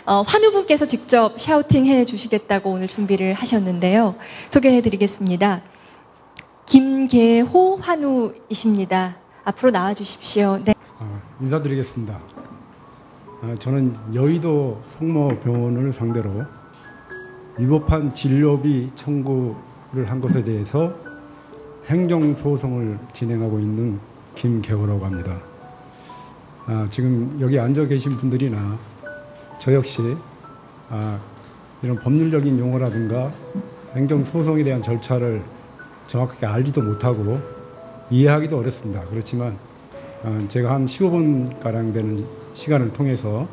환우분께서 직접 샤우팅해 주시겠다고 오늘 준비를 하셨는데요. 소개해 드리겠습니다. 김계호 환우이십니다. 앞으로 나와 주십시오. 네. 인사드리겠습니다. 저는 여의도 성모병원을 상대로 위법한 진료비 청구를 한 것에 대해서 행정소송을 진행하고 있는 김계호라고 합니다. 지금 여기 앉아 계신 분들이나 저 역시 이런 법률적인 용어라든가 행정소송에 대한 절차를 정확하게 알지도 못하고 이해하기도 어렵습니다. 그렇지만 제가 한 15분가량 되는 시간을 통해서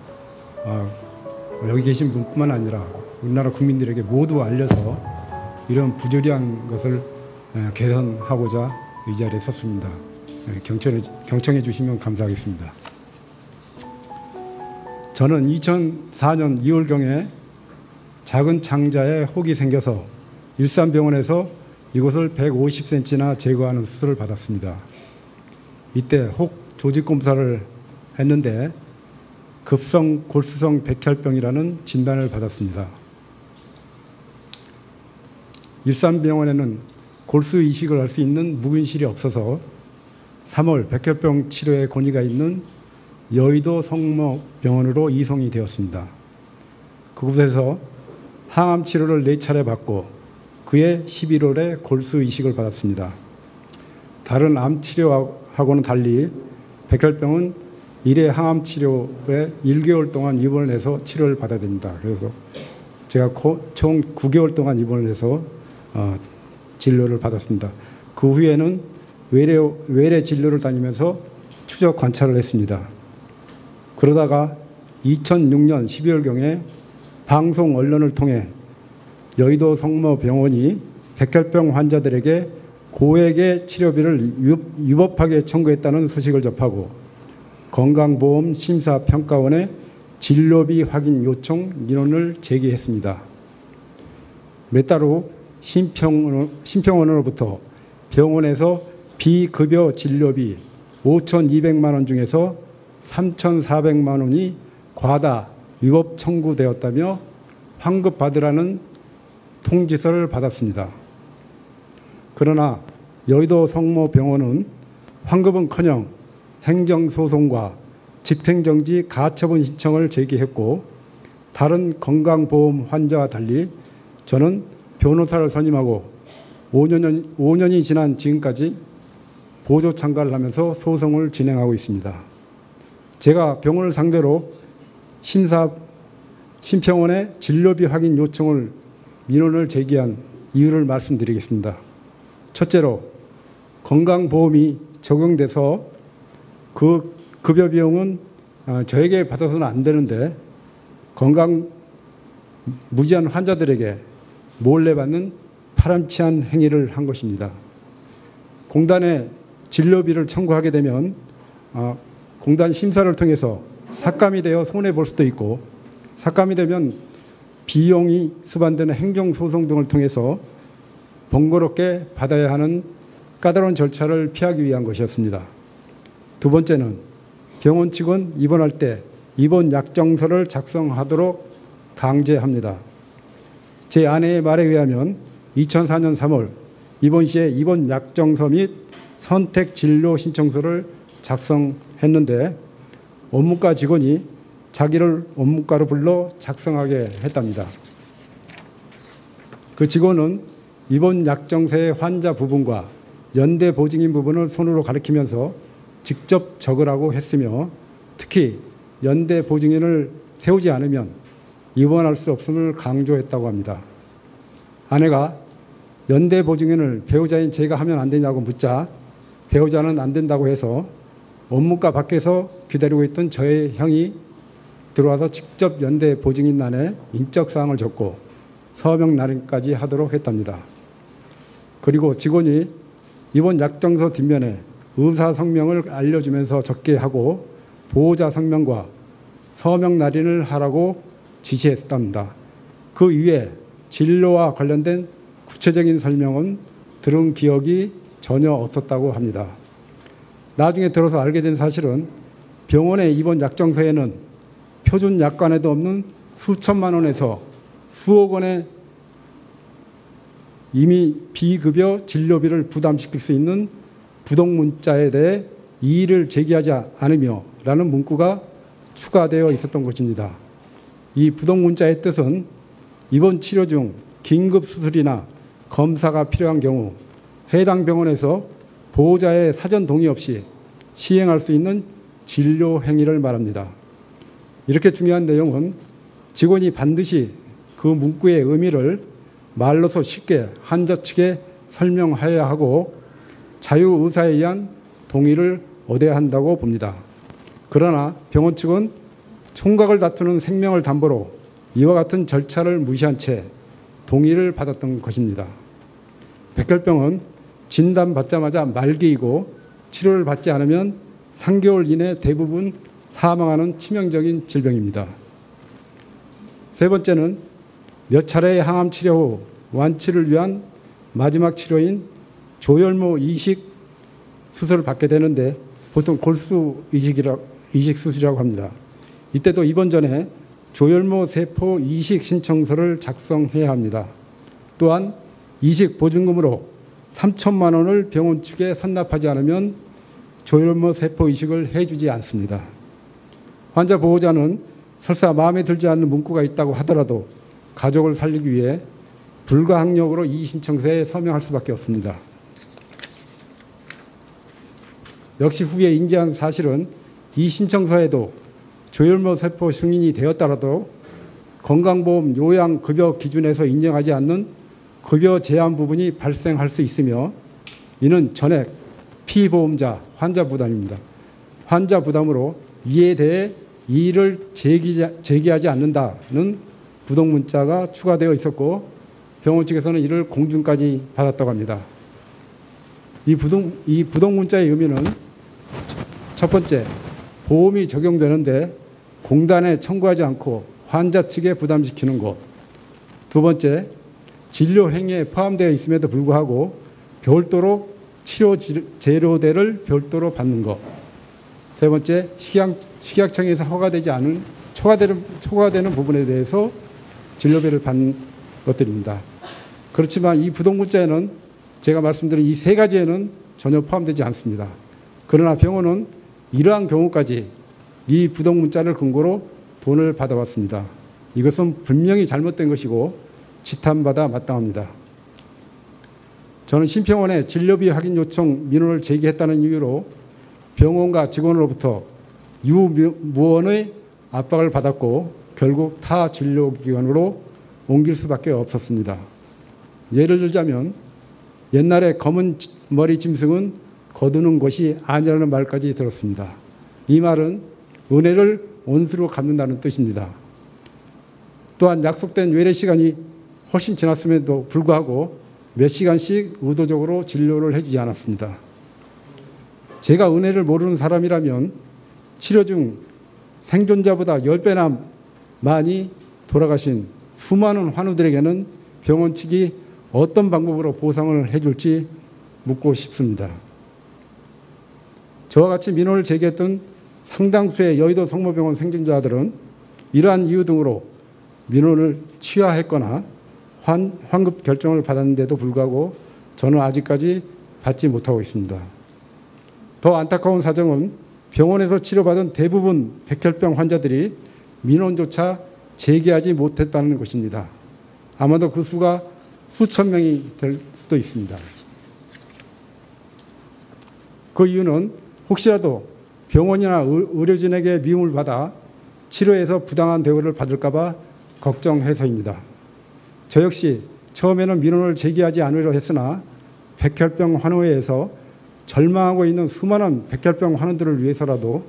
여기 계신 분뿐만 아니라 우리나라 국민들에게 모두 알려서 이런 부조리한 것을 개선하고자 이 자리에 섰습니다. 경청해 주시면 감사하겠습니다. 저는 2004년 2월경에 작은 창자에 혹이 생겨서 일산병원에서 이곳을 150cm나 제거하는 수술을 받았습니다. 이때 혹 조직검사를 했는데 급성 골수성 백혈병이라는 진단을 받았습니다. 일산병원에는 골수 이식을 할 수 있는 묵은실이 없어서 3월 백혈병 치료에 권위가 있는 여의도 성모병원으로 이송이 되었습니다. 그곳에서 항암 치료를 4차례 받고 그해 11월에 골수 이식을 받았습니다. 다른 암 치료하고는 달리 백혈병은 1회 항암 치료에 1개월 동안 입원을 해서 치료를 받아야 됩니다. 그래서 제가 총 9개월 동안 입원을 해서 진료를 받았습니다. 그 후에는 외래 진료를 다니면서 추적 관찰을 했습니다. 그러다가 2006년 12월경에 방송 언론을 통해 여의도 성모병원이 백혈병 환자들에게 고액의 치료비를 위법하게 청구했다는 소식을 접하고 건강보험심사평가원에 진료비 확인 요청 민원을 제기했습니다. 몇 달 후 심평원으로부터 병원에서 비급여 진료비 5,200만 원 중에서 3,400만 원이 과다 위법 청구되었다며 환급받으라는 통지서를 받았습니다. 그러나 여의도 성모병원은 환급은커녕 행정소송과 집행정지 가처분 신청을 제기했고 다른 건강보험 환자와 달리 저는 변호사를 선임하고 5년이 지난 지금까지 보조 참가를 하면서 소송을 진행하고 있습니다. 제가 병원을 상대로 심평원에 진료비 확인 요청을 민원을 제기한 이유를 말씀드리겠습니다. 첫째로 건강보험이 적용돼서 그 급여 비용은 저에게 받아서는 안 되는데 무지한 환자들에게 몰래 받는 파렴치한 행위를 한 것입니다. 공단에 진료비를 청구하게 되면 공단 심사를 통해서 삭감이 되어 손해볼 수도 있고 삭감이 되면 비용이 수반되는 행정소송 등을 통해서 번거롭게 받아야 하는 까다로운 절차를 피하기 위한 것이었습니다. 두 번째는 병원 측은 입원할 때 입원 약정서를 작성하도록 강제합니다. 제 아내의 말에 의하면 2004년 3월 입원 시에 입원 약정서 및 선택 진료 신청서를 작성했는데 업무과 직원이 자기를 업무과로 불러 작성하게 했답니다. 그 직원은 입원 약정서의 환자 부분과 연대 보증인 부분을 손으로 가리키면서 직접 적으라고 했으며 특히 연대 보증인을 세우지 않으면 입원할 수 없음을 강조했다고 합니다. 아내가 연대 보증인을 배우자인 제가 하면 안 되냐고 묻자 배우자는 안 된다고 해서 업무과 밖에서 기다리고 있던 저의 형이 들어와서 직접 연대 보증인란에 인적사항을 적고 서명 날인까지 하도록 했답니다. 그리고 직원이 입원 약정서 뒷면에 의사 성명을 알려주면서 적게 하고 보호자 성명과 서명 날인을 하라고 지시했답니다. 그 위에 진료와 관련된 구체적인 설명은 들은 기억이 전혀 없었다고 합니다. 나중에 들어서 알게 된 사실은 병원의 입원 약정서에는 표준 약관에도 없는 수천만 원에서 수억 원의 이미 비급여 진료비를 부담시킬 수 있는 부동문자에 대해 이의를 제기하지 않으며 라는 문구가 추가되어 있었던 것입니다. 이 부동문자의 뜻은 입원 치료 중 긴급 수술이나 검사가 필요한 경우 해당 병원에서 보호자의 사전 동의 없이 시행할 수 있는 진료 행위를 말합니다. 이렇게 중요한 내용은 직원이 반드시 그 문구의 의미를 말로서 쉽게 환자 측에 설명해야 하고 자유의사에 의한 동의를 얻어야 한다고 봅니다. 그러나 병원 측은 총각을 다투는 생명을 담보로 이와 같은 절차를 무시한 채 동의를 받았던 것입니다. 백혈병은 진단받자마자 말기이고 치료를 받지 않으면 3개월 이내 대부분 사망하는 치명적인 질병입니다. 세 번째는 몇 차례의 항암 치료 후 완치를 위한 마지막 치료인 조혈모 이식 수술을 받게 되는데 보통 골수 이식 수술이라고 합니다. 이때도 입원 전에 조혈모 세포 이식 신청서를 작성해야 합니다. 또한 이식 보증금으로 3천만 원을 병원 측에 선납하지 않으면 조혈모 세포 이식을 해주지 않습니다. 환자 보호자는 설사 마음에 들지 않는 문구가 있다고 하더라도 가족을 살리기 위해 불가항력으로 이 신청서에 서명할 수밖에 없습니다. 역시 후에 인지한 사실은 이 신청서에도 조혈모 세포 승인이 되었더라도 건강보험 요양급여 기준에서 인정하지 않는 급여 제한 부분이 발생할 수 있으며 이는 전액 피보험자 환자 부담입니다. 환자 부담으로 이에 대해 이의를 제기하지 않는다는 부동문자가 추가되어 있었고 병원 측에서는 이를 공증까지 받았다고 합니다. 이 부동문자의 의미는 첫 번째, 보험이 적용되는데 공단에 청구하지 않고 환자 측에 부담시키는 것. 두 번째, 진료 행위에 포함되어 있음에도 불구하고 별도로 치료 재료대를 별도로 받는 것. 세 번째, 식약청에서 허가되지 않은 초과되는 부분에 대해서 진료비를 받는 것들입니다. 그렇지만 이 부동문자에는 제가 말씀드린 이 세 가지에는 전혀 포함되지 않습니다. 그러나 병원은 이러한 경우까지 이 부동문자를 근거로 돈을 받아왔습니다. 이것은 분명히 잘못된 것이고 지탄받아 마땅합니다. 저는 심평원에 진료비 확인 요청 민원을 제기했다는 이유로 병원과 직원으로부터 유무원의 압박을 받았고 결국 타 진료기관으로 옮길 수밖에 없었습니다. 예를 들자면 옛날에 검은 머리 짐승은 거두는 것이 아니라는 말까지 들었습니다. 이 말은 은혜를 온수로 갚는다는 뜻입니다. 또한 약속된 외래 시간이 훨씬 지났음에도 불구하고 몇 시간씩 의도적으로 진료를 해주지 않았습니다. 제가 은혜를 모르는 사람이라면 치료 중 생존자보다 10배나 많이 돌아가신 수많은 환우들에게는 병원 측이 어떤 방법으로 보상을 해줄지 묻고 싶습니다. 저와 같이 민원을 제기했던 상당수의 여의도 성모병원 생존자들은 이러한 이유 등으로 민원을 취하했거나 환급 결정을 받았는데도 불구하고 저는 아직까지 받지 못하고 있습니다. 더 안타까운 사정은 병원에서 치료받은 대부분 백혈병 환자들이 민원조차 제기하지 못했다는 것입니다. 아마도 그 수가 수천 명이 될 수도 있습니다. 그 이유는 혹시라도 병원이나 의료진에게 미움을 받아 치료에서 부당한 대우를 받을까 봐 걱정해서입니다. 저 역시 처음에는 민원을 제기하지 않으려 했으나 백혈병 환우회에서 절망하고 있는 수많은 백혈병 환우들을 위해서라도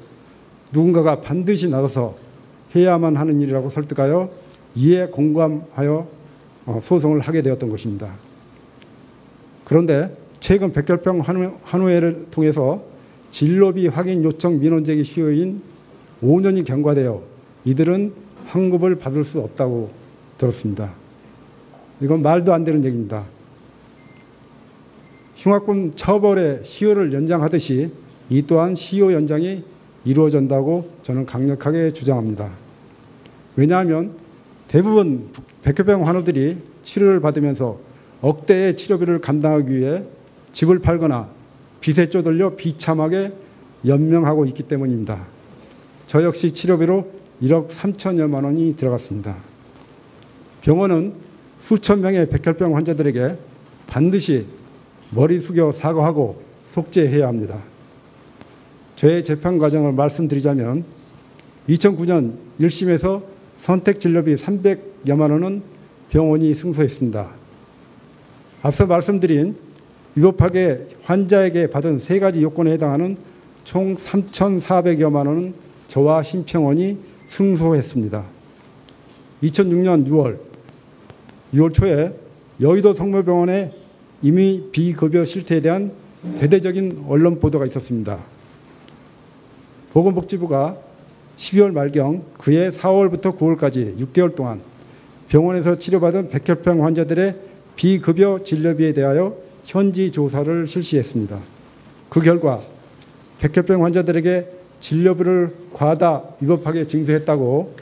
누군가가 반드시 나서서 해야만 하는 일이라고 설득하여 이에 공감하여 소송을 하게 되었던 것입니다. 그런데 최근 백혈병 환우회를 통해서 진료비 확인 요청 민원 제기 시효인 5년이 경과되어 이들은 환급을 받을 수 없다고 들었습니다. 이건 말도 안 되는 얘기입니다. 흉악범 처벌의 시효를 연장하듯이 이 또한 시효 연장이 이루어진다고 저는 강력하게 주장합니다. 왜냐하면 대부분 백혈병 환우들이 치료를 받으면서 억대의 치료비를 감당하기 위해 집을 팔거나 빚에 쪼들려 비참하게 연명하고 있기 때문입니다. 저 역시 치료비로 1억 3천여만 원이 들어갔습니다. 병원은 수천 명의 백혈병 환자들에게 반드시 머리 숙여 사과하고 속죄해야 합니다. 저의 재판 과정을 말씀드리자면 2009년 1심에서 선택진료비 300여만 원은 병원이 승소했습니다. 앞서 말씀드린 위법하게 환자에게 받은 세 가지 요건에 해당하는 총 3,400여만 원은 저와 심평원이 승소했습니다. 2006년 6월 초에 여의도 성모병원의 임의 비급여 실태에 대한 대대적인 언론 보도가 있었습니다. 보건복지부가 12월 말경 그해 4월부터 9월까지 6개월 동안 병원에서 치료받은 백혈병 환자들의 비급여 진료비에 대하여 현지 조사를 실시했습니다. 그 결과 백혈병 환자들에게 진료비를 과다 위법하게 증세했다고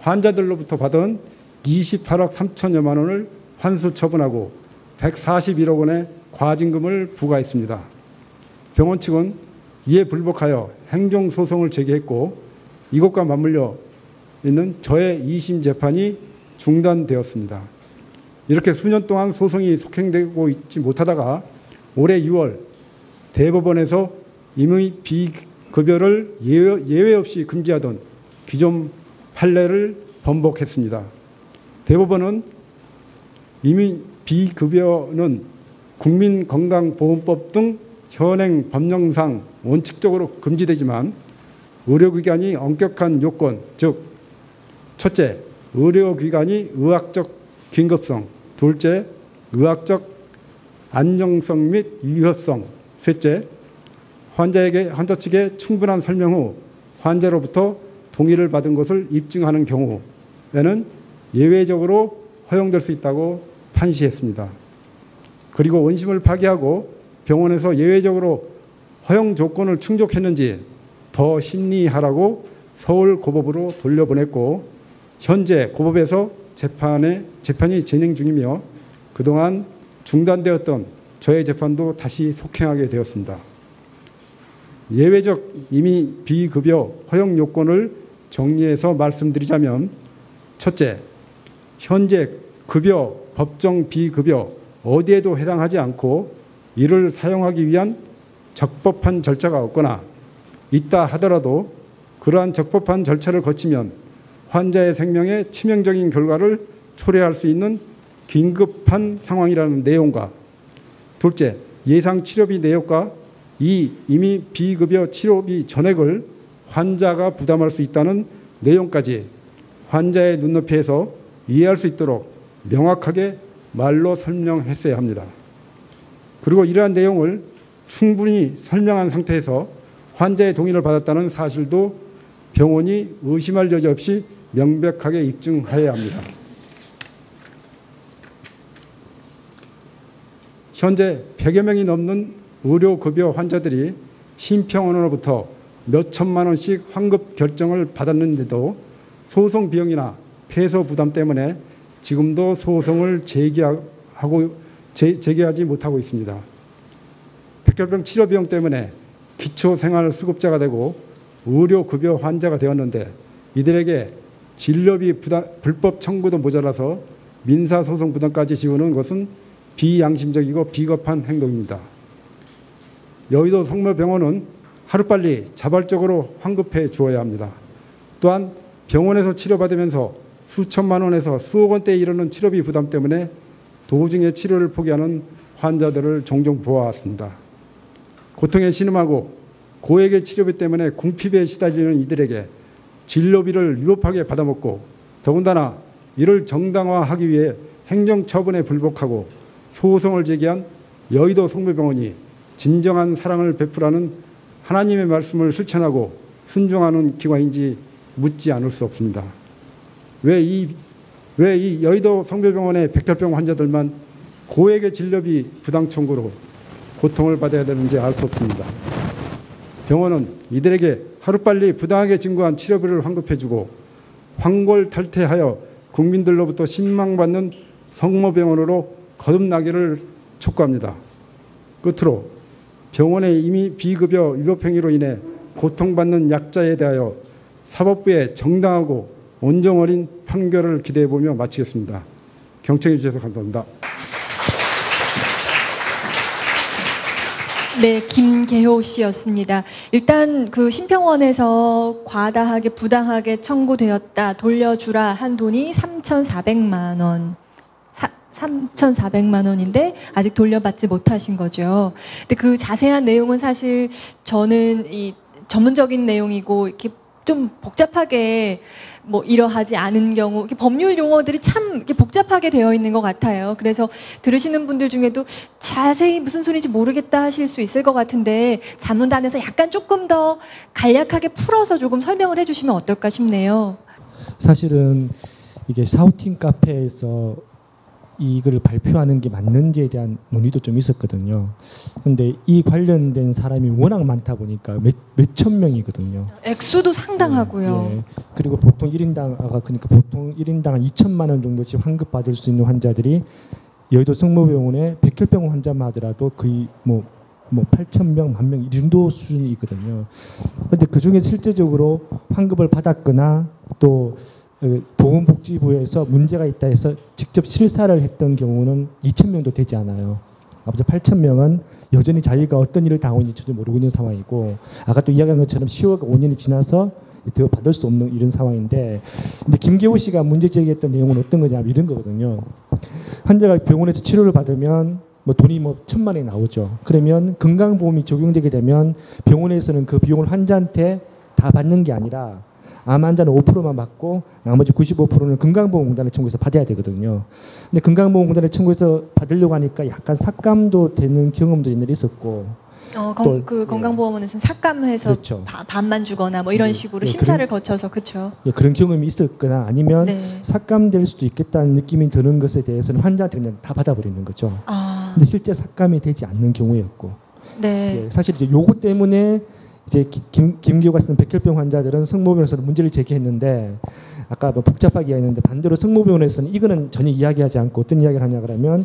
환자들로부터 받은 28억 3천여만 원을 환수 처분하고 141억 원의 과징금을 부과했습니다. 병원 측은 이에 불복하여 행정소송을 제기했고 이것과 맞물려 있는 저의 2심 재판이 중단되었습니다. 이렇게 수년 동안 소송이 속행되고 있지 못하다가 올해 6월 대법원에서 임의 비급여를 예외 없이 금지하던 기존 판례를 번복했습니다. 대법원은 임의 비급여는 국민건강보험법 등 현행 법령상 원칙적으로 금지되지만 의료기관이 엄격한 요건, 즉 첫째, 의료기관이 의학적 긴급성, 둘째, 의학적 안정성 및 유효성, 셋째, 환자 측에 충분한 설명 후 환자로부터 동의를 받은 것을 입증하는 경우에는 예외적으로 허용될 수 있다고 판시했습니다. 그리고 원심을 파기하고 병원에서 예외적으로 허용 조건을 충족했는지 더 심리하라고 서울고법으로 돌려보냈고 현재 고법에서 재판이 진행 중이며 그동안 중단되었던 저의 재판도 다시 속행하게 되었습니다. 예외적 임의 비급여 허용 요건을 정리해서 말씀드리자면 첫째, 현재 급여, 법정 비급여 어디에도 해당하지 않고 이를 사용하기 위한 적법한 절차가 없거나 있다 하더라도 그러한 적법한 절차를 거치면 환자의 생명에 치명적인 결과를 초래할 수 있는 긴급한 상황이라는 내용과 둘째, 예상 치료비 내역과 이 이미 비급여 치료비 전액을 환자가 부담할 수 있다는 내용까지 환자의 눈높이에서 이해할 수 있도록 명확하게 말로 설명했어야 합니다. 그리고 이러한 내용을 충분히 설명한 상태에서 환자의 동의를 받았다는 사실도 병원이 의심할 여지 없이 명백하게 입증해야 합니다. 현재 100여 명이 넘는 의료급여 환자들이 심평원으로부터 몇 천만 원씩 환급 결정을 받았는데도 소송 비용이나 패소 부담 때문에 지금도 소송을 제기하지 못하고 있습니다. 백혈병 치료 비용 때문에 기초생활수급자가 되고 의료급여 환자가 되었는데 이들에게 진료비 불법 청구도 모자라서 민사소송 부담까지 지우는 것은 비양심적이고 비겁한 행동입니다. 여의도 성모병원은 하루빨리 자발적으로 환급해 주어야 합니다. 또한 병원에서 치료받으면서 수천만 원에서 수억 원대에 이르는 치료비 부담 때문에 도중에 치료를 포기하는 환자들을 종종 보아왔습니다. 고통에 신음하고 고액의 치료비 때문에 궁핍에 시달리는 이들에게 진료비를 위법하게 받아먹고 더군다나 이를 정당화하기 위해 행정처분에 불복하고 소송을 제기한 여의도 성모병원이 진정한 사랑을 베풀라는 하나님의 말씀을 실천하고 순종하는 기관인지 묻지 않을 수 없습니다. 왜 이 여의도 성모병원의 백혈병 환자들만 고액의 진료비 부당 청구로 고통을 받아야 되는지 알 수 없습니다. 병원은 이들에게 하루빨리 부당하게 증거한 치료비를 환급해주고 황골탈퇴하여 국민들로부터 신망받는 성모병원으로 거듭나기를 촉구합니다. 끝으로 병원의 임의 비급여 위법 행위로 인해 고통받는 약자에 대하여 사법부의 정당하고 온정 어린 판결을 기대해보며 마치겠습니다. 경청해 주셔서 감사합니다. 네, 김계호 씨였습니다. 일단 그 심평원에서 과다하게 부당하게 청구되었다 돌려주라 한 돈이 3,400만 원. 3,400만 원인데 아직 돌려받지 못하신 거죠. 근데 그 자세한 내용은 사실 저는 이 전문적인 내용이고 이렇게 좀 복잡하게 뭐 이러하지 않은 경우 이렇게 법률 용어들이 참 이렇게 복잡하게 되어 있는 것 같아요. 그래서 들으시는 분들 중에도 자세히 무슨 소리인지 모르겠다 하실 수 있을 것 같은데 자문단에서 약간 조금 더 간략하게 풀어서 조금 설명을 해주시면 어떨까 싶네요. 사실은 이게 샤우팅 카페에서 이걸 발표하는 게 맞는지에 대한 논의도 좀 있었거든요. 근데 이 관련된 사람이 워낙 많다 보니까 몇천 명이거든요. 액수도 상당하고요. 예. 그리고 보통 1인당 그러니까 보통 1인당 한 2천만 원 정도씩 환급 받을 수 있는 환자들이 여의도 성모병원에 백혈병 환자만 하더라도 거의 뭐 8,000명, 10,000명 이 정도 수준이거든요. 근데 그 중에 실제적으로 환급을 받았거나 또 보건복지부에서 문제가 있다 해서 직접 실사를 했던 경우는 2,000명도 되지 않아요. 아버지 8,000명은 여전히 자기가 어떤 일을 당하고 있는지 전혀 모르고 있는 상황이고, 아까 또 이야기한 것처럼 10월 5년이 지나서 더 받을 수 없는 이런 상황인데, 근데 김계호 씨가 문제 제기했던 내용은 어떤 거냐면 이런 거거든요. 환자가 병원에서 치료를 받으면 뭐 돈이 1,000만 원이 나오죠. 그러면 건강보험이 적용되게 되면 병원에서는 그 비용을 환자한테 다 받는 게 아니라 암 환자는 5%만 받고 나머지 95%는 건강보험공단에 청구해서 받아야 되거든요. 근데 건강보험공단에 청구해서 받으려고 하니까 약간 삭감도 되는 경험도 옛날에 있었고. 그 건강보험원에서는 삭감해서 그렇죠. 반만 주거나 뭐 이런 식으로 심사를 거쳐서 그렇죠. 그런 경험이 있었거나 아니면 네. 삭감될 수도 있겠다는 느낌이 드는 것에 대해서는 환자한테 그냥 다 받아버리는 거죠. 근데 실제 삭감이 되지 않는 경우였고. 네. 사실 이제 요거 때문에 이제 김기호가 쓰는 백혈병 환자들은 성모병원에서는 문제를 제기했는데, 아까 뭐 복잡하게 이야기했는데 반대로 성모병원에서는 이거는 전혀 이야기하지 않고 어떤 이야기를 하냐 그러면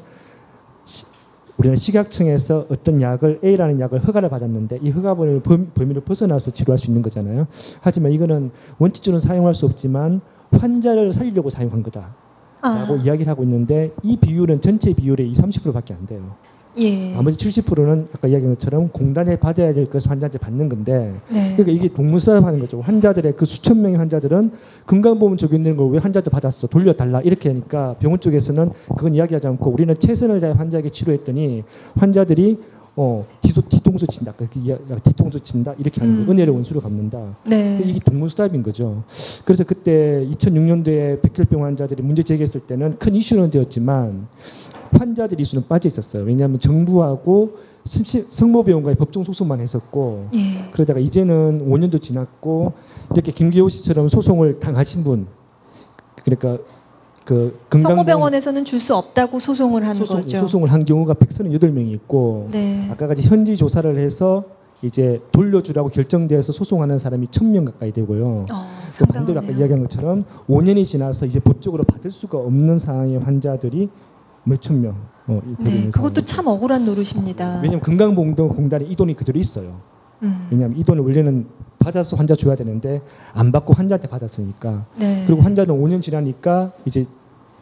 우리는 식약청에서 어떤 약을 A라는 약을 허가를 받았는데 이 허가 범위를 벗어나서 치료할 수 있는 거잖아요. 하지만 이거는 원칙적으로는 사용할 수 없지만 환자를 살리려고 사용한 거다라고 이야기를 하고 있는데, 이 비율은 전체 비율의 20-30%밖에 안 돼요. 예. 나머지 70%는 아까 이야기한 것처럼 공단에 받아야 될 것을 환자한테 받는 건데, 네. 그러니까 이게 동문서답하는 거죠. 환자들의 그 수천 명의 환자들은 건강보험 적용되는 걸 왜 환자한테 받았어? 돌려달라. 이렇게 하니까 병원 쪽에서는 그건 이야기하지 않고 우리는 최선을 다해 환자에게 치료했더니 환자들이 뒤통수 친다. 뒤통수 친다. 이렇게 하는 거예요. 은혜를 원수로 갚는다. 네. 이게 동문서답인 거죠. 그래서 그때 2006년도에 백혈병 환자들이 문제 제기했을 때는 큰 이슈는 되었지만 환자들 이슈는 빠져 있었어요. 왜냐하면 정부하고 성모병원과의 법정 소송만 했었고, 예. 그러다가 이제는 5년도 지났고 이렇게 김기호 씨처럼 소송을 당하신 분, 그러니까 그 성모병원에서는 줄 수 없다고 소송을 한 거죠. 소송을 한 경우가 138명이 있고, 네. 아까까지 현지 조사를 해서 이제 돌려주라고 결정돼서 소송하는 사람이 1,000명 가까이 되고요. 또 반대로 아까 이야기한 것처럼 5년이 지나서 이제 법적으로 받을 수가 없는 상황의 환자들이 몇천 명 되고 있는 그것도 상황이죠. 참 억울한 노릇입니다. 왜냐하면 건강보험공단에 이 돈이 그대로 있어요. 왜냐하면 이 돈을 원래는 받아서 환자 줘야 되는데 안 받고 환자한테 받았으니까. 네. 그리고 환자는 5년 지나니까 이제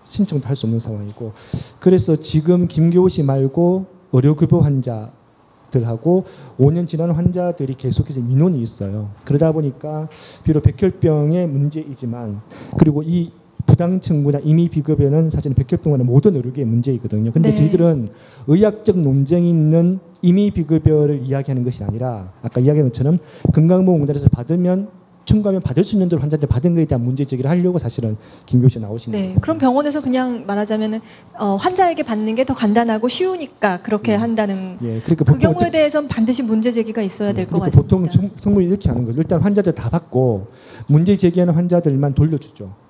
신청도 할 수 없는 상황이고. 그래서 지금 김계호 씨 말고 의료급여 환자들하고 5년 지난 환자들이 계속해서 민원이 있어요. 그러다 보니까 비록 백혈병의 문제이지만, 그리고 이 부당 청구나 임의 비급여는 사실 백혈병원의 모든 의료계의 문제이거든요. 근데 네. 저희들은 의학적 논쟁이 있는 임의 비급여를 이야기하는 것이 아니라 아까 이야기한 것처럼 건강보험공단에서 받으면 청구하면 받을 수 있는 대로 환자한테 받은 것에 대한 문제 제기를 하려고 사실은 김교우 씨 나오신 거예요. 네. 그럼 병원에서 그냥 말하자면은 환자에게 받는 게 더 간단하고 쉬우니까 그렇게 한다는. 예, 그러니까 그 경우에 대해서는 반드시 문제 제기가 있어야 될 것 그러니까 같습니다. 보통 성분이 이렇게 하는 거죠. 일단 환자들 다 받고 문제 제기하는 환자들만 돌려주죠.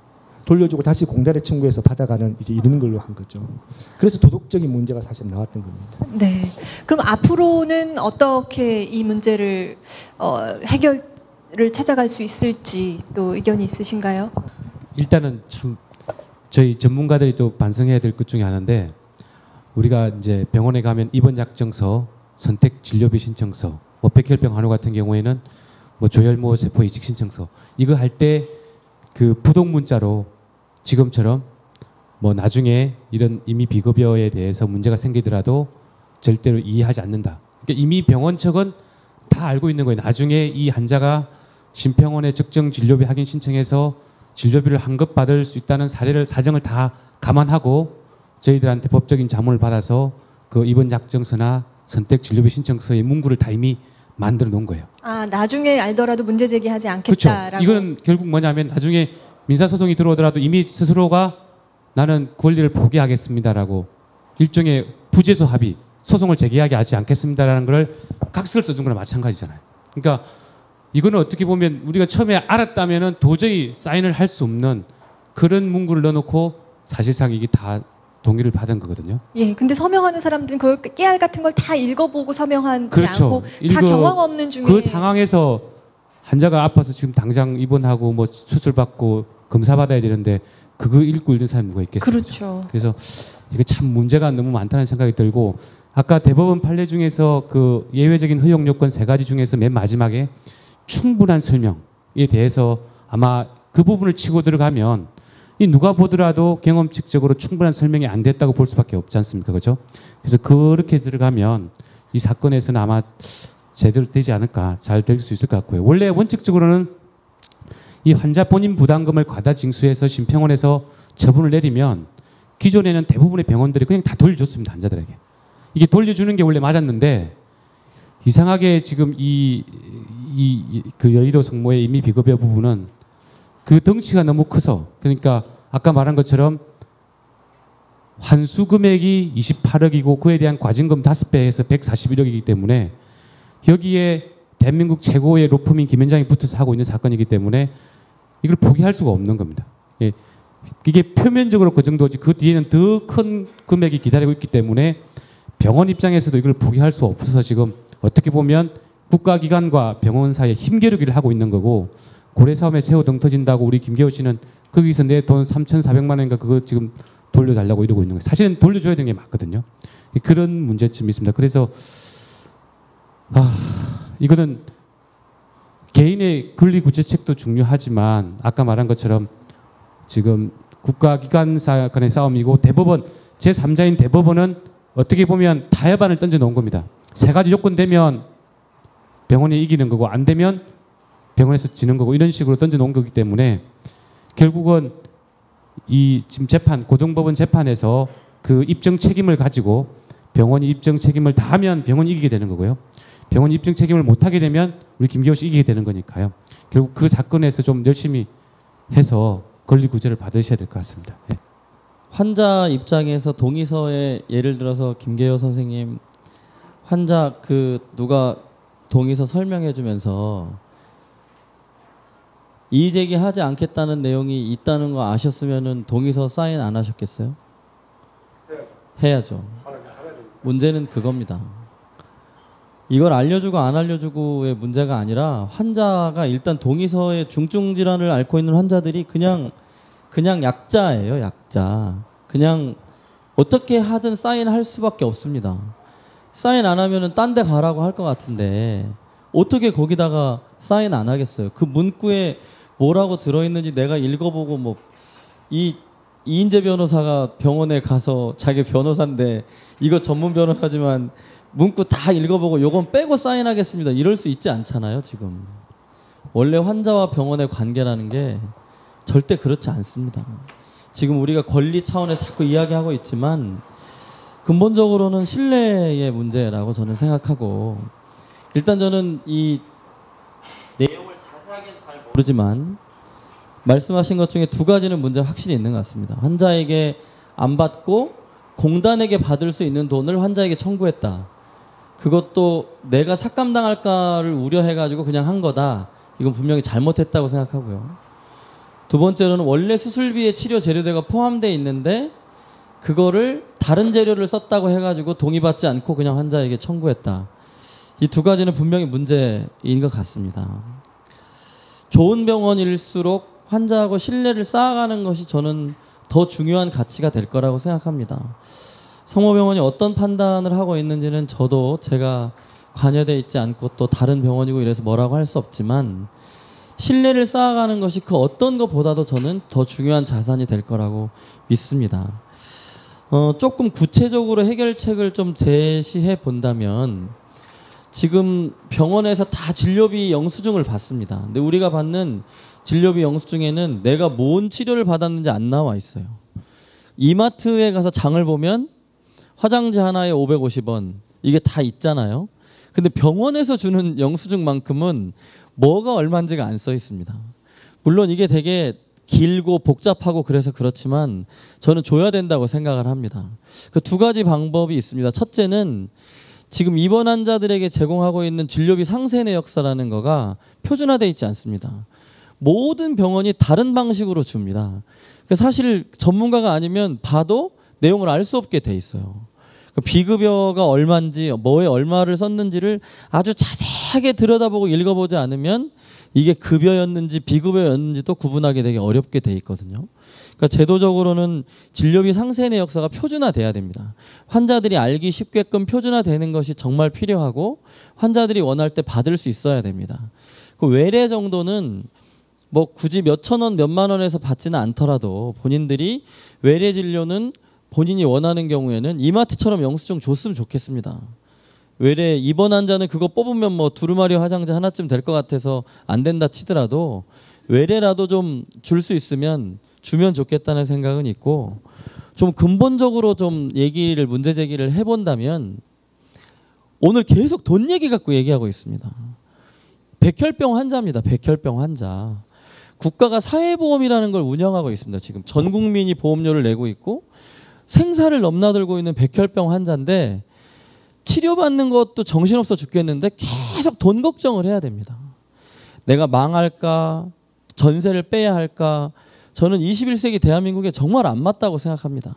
돌려주고 다시 공단에 청구해서 받아가는 이제 이런 걸로 한 거죠. 그래서 도덕적인 문제가 사실 나왔던 겁니다. 네. 그럼 앞으로는 어떻게 이 문제를 해결을 찾아갈 수 있을지 또 의견이 있으신가요? 일단은 참 저희 전문가들이 또 반성해야 될 것 중에 하나인데, 우리가 이제 병원에 가면 입원 약정서, 선택 진료비 신청서, 뭐 백혈병 환우 같은 경우에는 뭐 조혈모 세포 이식 신청서, 이거 할 때 그 부동 문자로 지금처럼 뭐 나중에 이런 이미 비급여에 대해서 문제가 생기더라도 절대로 이해하지 않는다. 그러니까 이미 병원 측은 다 알고 있는 거예요. 나중에 이 환자가 심평원에 적정 진료비 확인 신청해서 진료비를 환급받을 수 있다는 사정을 다 감안하고 저희들한테 법적인 자문을 받아서 그 입원 약정서나 선택 진료비 신청서의 문구를 다 이미 만들어 놓은 거예요. 아, 나중에 알더라도 문제 제기하지 그렇죠. 않겠다라고. 이건 결국 뭐냐면 나중에 민사소송이 들어오더라도 이미 스스로가 나는 권리를 포기하겠습니다라고 일종의 부재소 합의, 소송을 제기하게 하지 않겠습니다라는 걸 각서를 써준 거랑 마찬가지잖아요. 그러니까 이거는 어떻게 보면 우리가 처음에 알았다면은 도저히 사인을 할 수 없는 그런 문구를 넣어놓고 사실상 이게 다 동의를 받은 거거든요. 예, 근데 서명하는 사람들은 그 깨알 같은 걸 다 읽어보고 서명하지 그렇죠. 않고 다 경험 없는 중에 그 상황에서 환자가 아파서 지금 당장 입원하고 뭐 수술 받고 검사 받아야 되는데 그거 읽고 읽는 사람이 누가 있겠어요? 그렇죠. 그래서 이거 참 문제가 너무 많다는 생각이 들고, 아까 대법원 판례 중에서 그 예외적인 허용 요건 3가지 중에서 맨 마지막에 충분한 설명에 대해서 아마 그 부분을 치고 들어가면 이 누가 보더라도 경험칙적으로 충분한 설명이 안 됐다고 볼 수밖에 없지 않습니까? 그렇죠? 그래서 그렇게 들어가면 이 사건에서는 아마 제대로 되지 않을까, 잘 될 수 있을 것 같고요. 원래 원칙적으로는 이 환자 본인 부담금을 과다 징수해서 심평원에서 처분을 내리면 기존에는 대부분의 병원들이 그냥 다 돌려줬습니다. 환자들에게. 이게 돌려주는 게 원래 맞았는데 이상하게 지금 그 여의도 성모의 임의 비급여 부분은 그 덩치가 너무 커서, 그러니까 아까 말한 것처럼 환수 금액이 28억이고 그에 대한 과징금 5배에서 141억이기 때문에 여기에 대한민국 최고의 로펌인 김현장이 붙어서 하고 있는 사건이기 때문에 이걸 포기할 수가 없는 겁니다. 예. 이게 표면적으로 그 정도지 그 뒤에는 더 큰 금액이 기다리고 있기 때문에 병원 입장에서도 이걸 포기할 수 없어서 지금 어떻게 보면 국가기관과 병원 사이에 힘겨루기를 하고 있는 거고, 고래싸움에 새우 등 터진다고 우리 김계호 씨는 거기서 내 돈 3,400만 원인가 그거 지금 돌려달라고 이러고 있는 거예요. 사실은 돌려줘야 되는 게 맞거든요. 그런 문제점이 있습니다. 그래서 이거는 개인의 권리구제책도 중요하지만 아까 말한 것처럼 지금 국가기관사 간의 싸움이고, 대법원, 제3자인 대법원은 어떻게 보면 타협안을 던져 놓은 겁니다. 3가지 요건 되면 병원이 이기는 거고 안 되면 병원에서 지는 거고, 이런 식으로 던져 놓은 거기 때문에 결국은 이 지금 재판, 고등법원 재판에서 그 입증 책임을 가지고 병원이 입증 책임을 다하면 병원이 이기게 되는 거고요. 병원이 입증 책임을 못하게 되면 우리 김기호 씨 이기게 되는 거니까요. 결국 그 사건에서 좀 열심히 해서 권리 구제를 받으셔야 될 것 같습니다. 예. 환자 입장에서 동의서에 예를 들어서 김계호 선생님 환자 누가 동의서 설명해 주면서 이의 제기하지 않겠다는 내용이 있다는 거 아셨으면은 동의서 사인 안 하셨겠어요? 해야죠. 문제는 그겁니다. 이걸 알려주고 안 알려주고의 문제가 아니라 환자가 일단 동의서에 중증 질환을 앓고 있는 환자들이 그냥 약자예요, 약자. 그냥 어떻게 하든 사인할 수밖에 없습니다. 사인 안 하면은 딴 데 가라고 할 것 같은데 어떻게 거기다가 사인 안 하겠어요? 그 문구에 뭐라고 들어있는지 내가 읽어보고 뭐 이인재 변호사가 병원에 가서 자기 변호사인데 이거 전문 변호사지만 문구 다 읽어보고 요건 빼고 사인하겠습니다. 이럴 수 있지 않잖아요, 지금. 원래 환자와 병원의 관계라는 게 절대 그렇지 않습니다. 지금 우리가 권리 차원에서 자꾸 이야기하고 있지만 근본적으로는 신뢰의 문제라고 저는 생각하고, 일단 저는 이 내용을 자세하게는 잘 모르지만 말씀하신 것 중에 2가지는 문제가 확실히 있는 것 같습니다. 환자에게 안 받고 공단에게 받을 수 있는 돈을 환자에게 청구했다. 그것도 내가 삭감당할까를 우려해가지고 그냥 한 거다. 이건 분명히 잘못했다고 생각하고요. 2번째로는 원래 수술비에 치료 재료대가 포함되어 있는데 그거를 다른 재료를 썼다고 해가지고 동의받지 않고 그냥 환자에게 청구했다. 이 2가지는 분명히 문제인 것 같습니다. 좋은 병원일수록 환자하고 신뢰를 쌓아가는 것이 저는 더 중요한 가치가 될 거라고 생각합니다. 성모병원이 어떤 판단을 하고 있는지는 저도 제가 관여되어 있지 않고 또 다른 병원이고 이래서 뭐라고 할 수 없지만 신뢰를 쌓아가는 것이 그 어떤 것보다도 저는 더 중요한 자산이 될 거라고 믿습니다. 조금 구체적으로 해결책을 좀 제시해 본다면 지금 병원에서 다 진료비 영수증을 받습니다. 근데 우리가 받는 진료비 영수증에는 내가 뭔 치료를 받았는지 안 나와 있어요. 이마트에 가서 장을 보면 화장지 하나에 550원 이게 다 있잖아요. 근데 병원에서 주는 영수증만큼은 뭐가 얼마인지가 안 써 있습니다. 물론 이게 되게 길고 복잡하고 그래서 그렇지만 저는 줘야 된다고 생각을 합니다. 그 두 가지 방법이 있습니다. 첫째는 지금 입원 환자들에게 제공하고 있는 진료비 상세 내역서라는 거가 표준화되어 있지 않습니다. 모든 병원이 다른 방식으로 줍니다. 사실 전문가가 아니면 봐도 내용을 알 수 없게 돼 있어요. 비급여가 얼마인지 뭐에 얼마를 썼는지를 아주 자세하게 들여다보고 읽어보지 않으면 이게 급여였는지 비급여였는지도 구분하기 되게 어렵게 돼 있거든요. 그러니까 제도적으로는 진료비 상세 내역서가 표준화돼야 됩니다. 환자들이 알기 쉽게끔 표준화되는 것이 정말 필요하고 환자들이 원할 때 받을 수 있어야 됩니다. 그 외래 정도는 뭐 굳이 몇천 원, 몇만 원에서 받지는 않더라도 본인들이 외래 진료는 본인이 원하는 경우에는 이마트처럼 영수증 줬으면 좋겠습니다. 외래 입원 환자는 그거 뽑으면 뭐 두루마리 화장지 하나쯤 될 것 같아서 안 된다 치더라도 외래라도 좀 줄 수 있으면 주면 좋겠다는 생각은 있고 좀 근본적으로 좀 문제 제기를 해본다면 오늘 계속 돈 얘기 갖고 얘기하고 있습니다. 백혈병 환자입니다. 백혈병 환자. 국가가 사회보험이라는 걸 운영하고 있습니다. 지금 전 국민이 보험료를 내고 있고 생사를 넘나들고 있는 백혈병 환자인데 치료받는 것도 정신없어 죽겠는데 계속 돈 걱정을 해야 됩니다. 내가 망할까? 전세를 빼야 할까? 저는 21세기 대한민국에 정말 안 맞다고 생각합니다.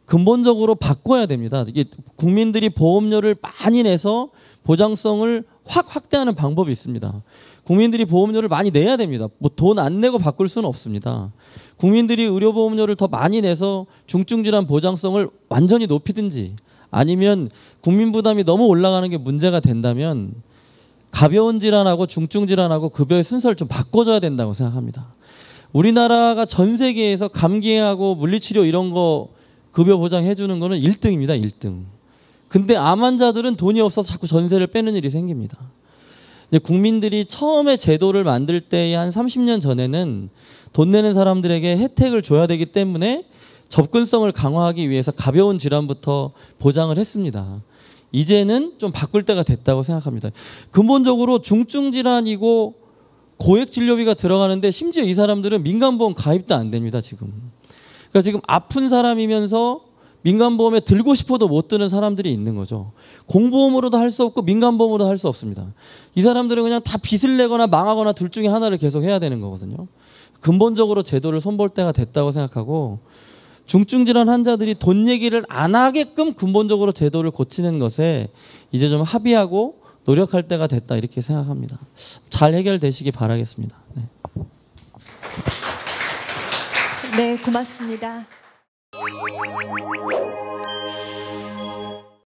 근본적으로 바꿔야 됩니다. 이게 국민들이 보험료를 많이 내서 보장성을 확 확대하는 방법이 있습니다. 국민들이 보험료를 많이 내야 됩니다. 뭐 돈 안 내고 바꿀 수는 없습니다. 국민들이 의료보험료를 더 많이 내서 중증질환 보장성을 완전히 높이든지 아니면 국민 부담이 너무 올라가는 게 문제가 된다면 가벼운 질환하고 중증 질환하고 급여의 순서를 좀 바꿔줘야 된다고 생각합니다. 우리나라가 전 세계에서 감기하고 물리치료 이런 거 급여 보장해 주는 거는 1등입니다. 1등. 근데 암 환자들은 돈이 없어서 자꾸 전세를 빼는 일이 생깁니다. 국민들이 처음에 제도를 만들 때의 한 30년 전에는 돈 내는 사람들에게 혜택을 줘야 되기 때문에 접근성을 강화하기 위해서 가벼운 질환부터 보장을 했습니다. 이제는 좀 바꿀 때가 됐다고 생각합니다. 근본적으로 중증 질환이고 고액 진료비가 들어가는데 심지어 이 사람들은 민간보험 가입도 안 됩니다. 지금. 그러니까 지금 아픈 사람이면서 민간보험에 들고 싶어도 못 드는 사람들이 있는 거죠. 공보험으로도 할 수 없고 민간보험으로도 할 수 없습니다. 이 사람들은 그냥 다 빚을 내거나 망하거나 둘 중에 하나를 계속 해야 되는 거거든요. 근본적으로 제도를 손볼 때가 됐다고 생각하고 중증질환 환자들이 돈 얘기를 안 하게끔 근본적으로 제도를 고치는 것에 이제 좀 합의하고 노력할 때가 됐다 이렇게 생각합니다. 잘 해결되시기 바라겠습니다. 네, 네 고맙습니다.